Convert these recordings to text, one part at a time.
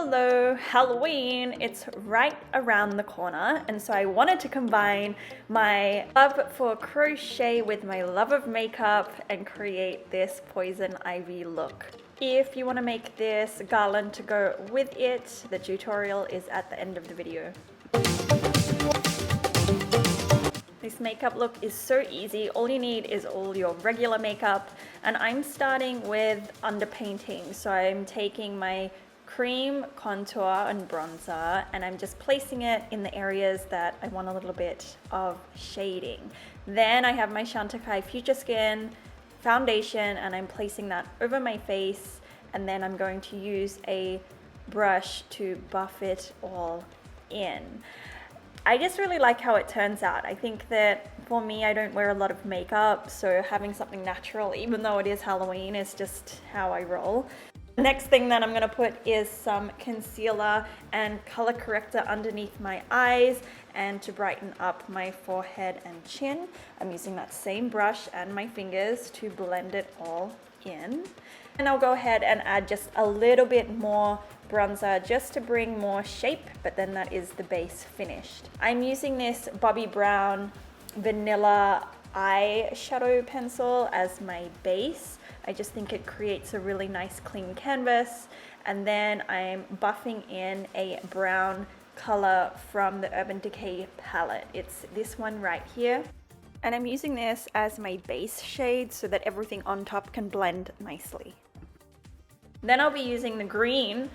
Hello, Halloween, it's right around the corner, and so I wanted to combine my love for crochet with my love of makeup and create this poison ivy look. If you want to make this garland to go with it, the tutorial is at the end of the video. This makeup look is so easy. All you need is all your regular makeup, and I'm starting with underpainting. So I'm taking my cream contour and bronzer and I'm just placing it in the areas that I want a little bit of shading. Then I have my Chantecaille Future Skin foundation and I'm placing that over my face, and then I'm going to use a brush to buff it all in. I just really like how it turns out. I think that for me, I don't wear a lot of makeup, so having something natural, even though it is Halloween, is just how I roll. The next thing that I'm gonna put is some concealer and color corrector underneath my eyes and to brighten up my forehead and chin. I'm using that same brush and my fingers to blend it all in. And I'll go ahead and add just a little bit more bronzer just to bring more shape, but then that is the base finished. I'm using this Bobbi Brown Vanilla eyeshadow pencil as my base. I just think it creates a really nice clean canvas. And then I'm buffing in a brown color from the Urban Decay palette. It's this one right here. And I'm using this as my base shade so that everything on top can blend nicely. Then I'll be using the green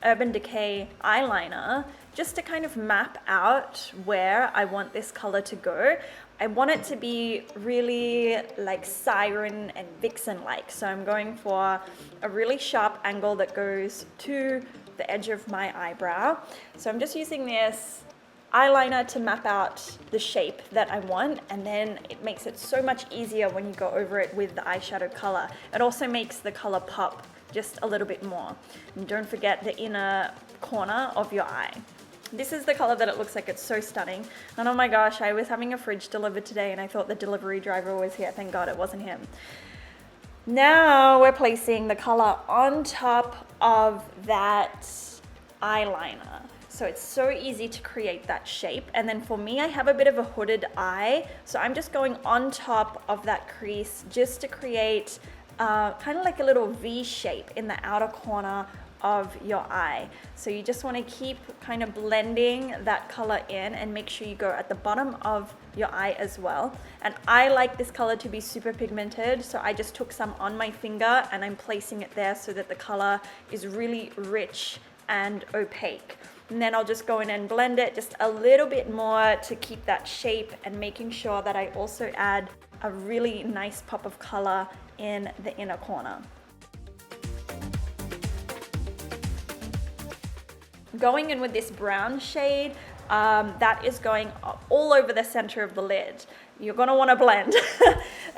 Urban Decay eyeliner just to kind of map out where I want this color to go. I want it to be really like Siren and Vixen like, so I'm going for a really sharp angle that goes to the edge of my eyebrow. So I'm just using this eyeliner to map out the shape that I want, and then it makes it so much easier when you go over it with the eyeshadow color. It also makes the color pop just a little bit more. And don't forget the inner corner of your eye. This is the color that it looks like. It's so stunning. And oh my gosh, I was having a fridge delivered today and I thought the delivery driver was here. Thank God it wasn't him. Now we're placing the color on top of that eyeliner. So it's so easy to create that shape. And then for me, I have a bit of a hooded eye. So I'm just going on top of that crease just to create kind of like a little V shape in the outer corner of your eye. So you just want to keep kind of blending that color in and make sure you go at the bottom of your eye as well. And I like this color to be super pigmented, so I just took some on my finger and I'm placing it there so that the color is really rich and opaque. And then I'll just go in and blend it just a little bit more to keep that shape, and making sure that I also add a really nice pop of color in the inner corner. Going in with this brown shade, that is going all over the center of the lid. You're gonna wanna blend.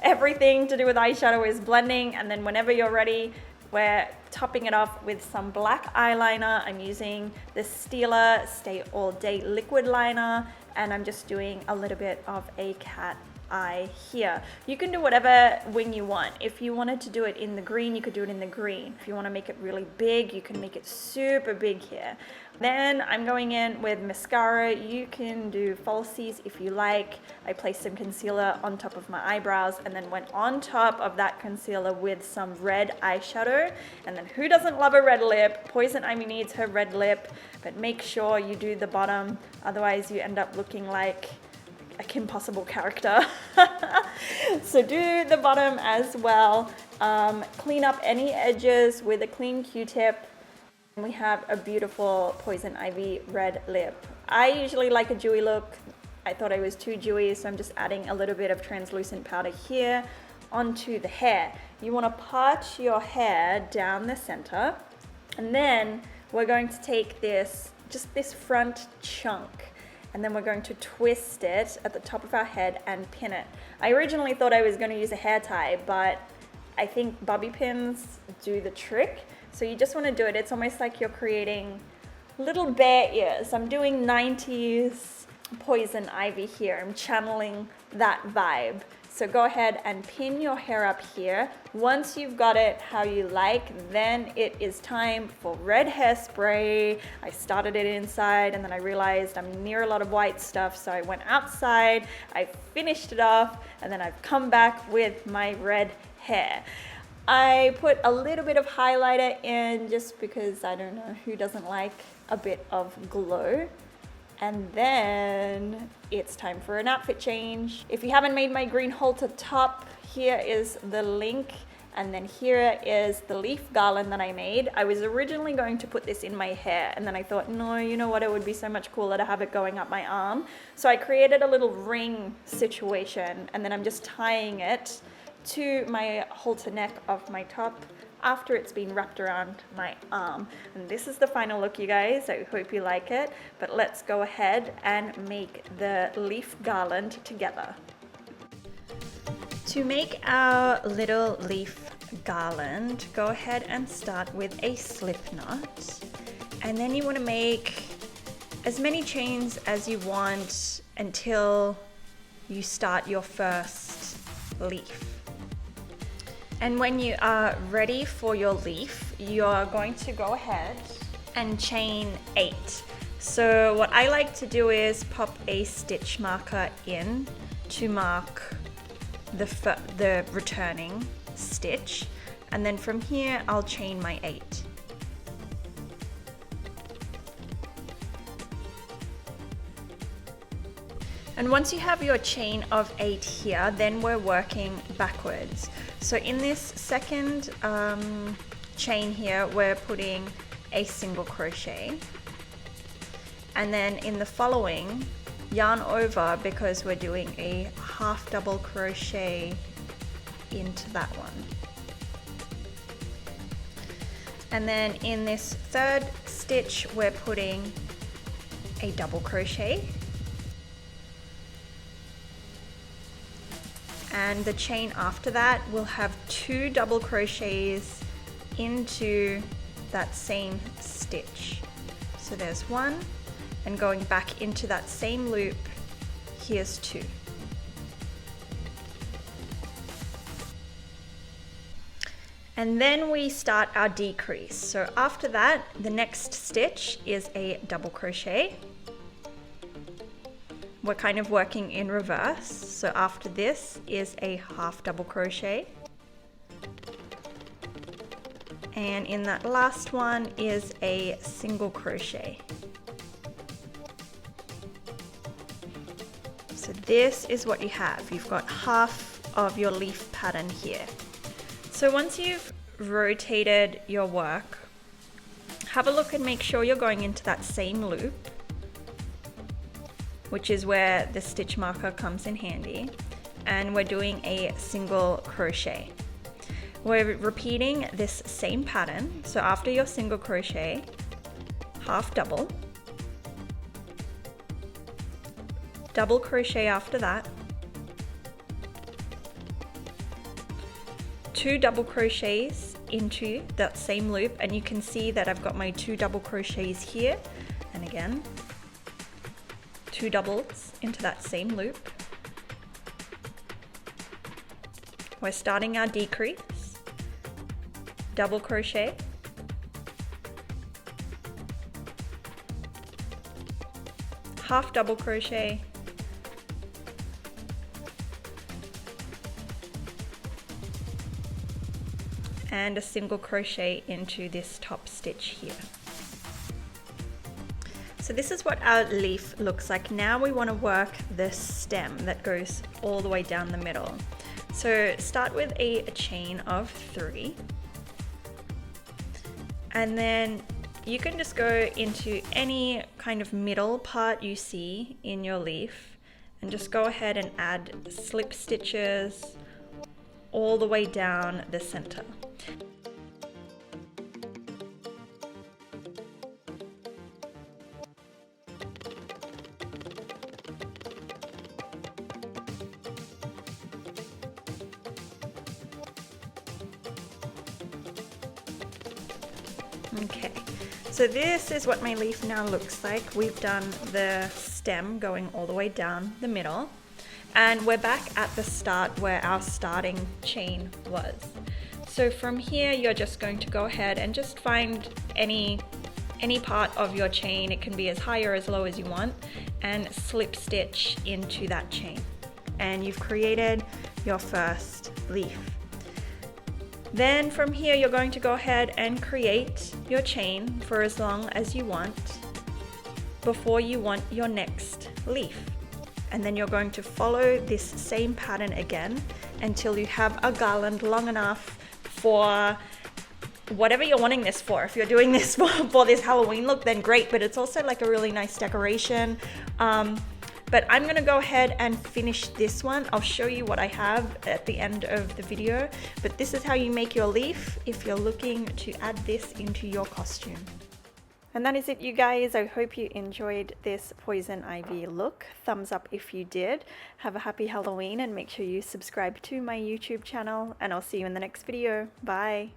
Everything to do with eyeshadow is blending, and then whenever you're ready, we're topping it off with some black eyeliner. I'm using the Stila Stay All Day liquid liner, and I'm just doing a little bit of a cat eye here. You can do whatever wing you want. If you wanted to do it in the green, you could do it in the green. If you want to make it really big, you can make it super big here. Then I'm going in with mascara. You can do falsies if you like. I placed some concealer on top of my eyebrows and then went on top of that concealer with some red eyeshadow. And then who doesn't love a red lip? Poison Ivy needs her red lip, but make sure you do the bottom, otherwise you end up looking like a Kim Possible character. So do the bottom as well. Clean up any edges with a clean Q-tip. And we have a beautiful Poison Ivy red lip. I usually like a dewy look. I thought I was too dewy, so I'm just adding a little bit of translucent powder here onto the hair. You want to part your hair down the center, and then we're going to take this, just this front chunk, and then we're going to twist it at the top of our head and pin it. I originally thought I was going to use a hair tie, but I think bobby pins do the trick. So you just want to do it. It's almost like you're creating little bear ears. I'm doing 90s Poison Ivy here. I'm channeling that vibe So go ahead and pin your hair up here. Once you've got it how you like, then it is time for red hairspray. I started it inside and then I realized I'm near a lot of white stuff, so I went outside, I finished it off, and then I've come back with my red hair. I put a little bit of highlighter in just because I don't know who doesn't like a bit of glow. And then it's time for an outfit change. If you haven't made my green halter top, here is the link. And then here is the leaf garland that I made. I was originally going to put this in my hair, and then I thought, no, you know what, it would be so much cooler to have it going up my arm. So I created a little ring situation, and then I'm just tying it to my halter neck of my top after it's been wrapped around my arm. And this is the final look, you guys. I hope you like it, but let's go ahead and make the leaf garland together. To make our little leaf garland, go ahead and start with a slip knot, and then you want to make as many chains as you want until you start your first leaf. And when you are ready for your leaf, you're going to go ahead and chain 8. So what I like to do is pop a stitch marker in to mark the returning stitch, and then from here I'll chain my 8. And once you have your chain of 8 here, then we're working backwards. So in this second chain here, we're putting a single crochet. And then in the following, yarn over, because we're doing a half double crochet into that one. And then in this third stitch, we're putting a double crochet. And the chain after that will have 2 double crochets into that same stitch. So there's 1, and going back into that same loop, here's 2. And then we start our decrease. So after that, the next stitch is a double crochet. We're kind of working in reverse. So after this is a half double crochet. And in that last one is a single crochet. So this is what you have. You've got half of your leaf pattern here. So once you've rotated your work, have a look and make sure you're going into that same loop, which is where the stitch marker comes in handy, and we're doing a single crochet. We're repeating this same pattern. So after your single crochet, half double, double crochet after that, 2 double crochets into that same loop, and you can see that I've got my 2 double crochets here, and again 2 doubles into that same loop. We're starting our decrease, double crochet, half double crochet, and a single crochet into this top stitch here. So this is what our leaf looks like. Now we want to work the stem that goes all the way down the middle. So start with a chain of 3. And then you can just go into any kind of middle part you see in your leaf and just go ahead and add slip stitches all the way down the center. Okay, so this is what my leaf now looks like. We've done the stem going all the way down the middle. And we're back at the start where our starting chain was. So from here, you're just going to go ahead and just find any part of your chain. It can be as high or as low as you want, and slip stitch into that chain. And you've created your first leaf. Then from here, you're going to go ahead and create your chain for as long as you want before you want your next leaf. And then you're going to follow this same pattern again until you have a garland long enough for whatever you're wanting this for. If you're doing this for this Halloween look, then great, but it's also like a really nice decoration. But I'm gonna go ahead and finish this one. I'll show you what I have at the end of the video, but this is how you make your leaf if you're looking to add this into your costume. And that is it, you guys. I hope you enjoyed this poison ivy look. Thumbs up if you did. Have a happy Halloween and make sure you subscribe to my YouTube channel, and I'll see you in the next video. Bye.